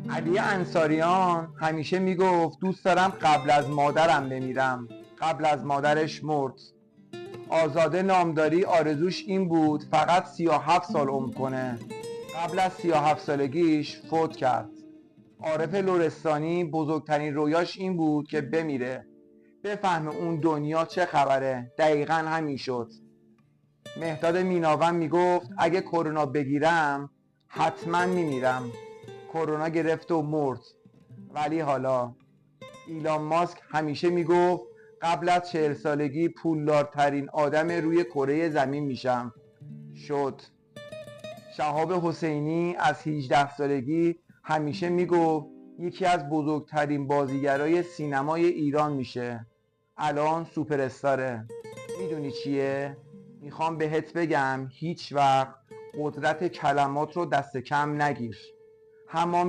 علی انصاریان همیشه میگفت دوست دارم قبل از مادرم بمیرم. قبل از مادرش مرد. آزاده نامداری آرزوش این بود فقط 37 سال عمر کنه. قبل از 37 سالگیش فوت کرد. عارف لرستانی بزرگترین رویاش این بود که بمیره، بفهمه اون دنیا چه خبره. دقیقا همین شد. مهداد میناون میگفت اگه کرونا بگیرم حتما میمیرم. کرونا گرفت و مرد. ولی حالا ایلان ماسک همیشه میگفت قبل از 40 سالگی پولدارترین آدم روی کره زمین میشم. شد. شهاب حسینی از 18 سالگی همیشه میگفت یکی از بزرگترین بازیگرای سینمای ایران میشه. الان سوپر استاره. میدونی چیه؟ میخوام بهت بگم هیچ وقت قدرت کلمات رو دست کم نگیر. همان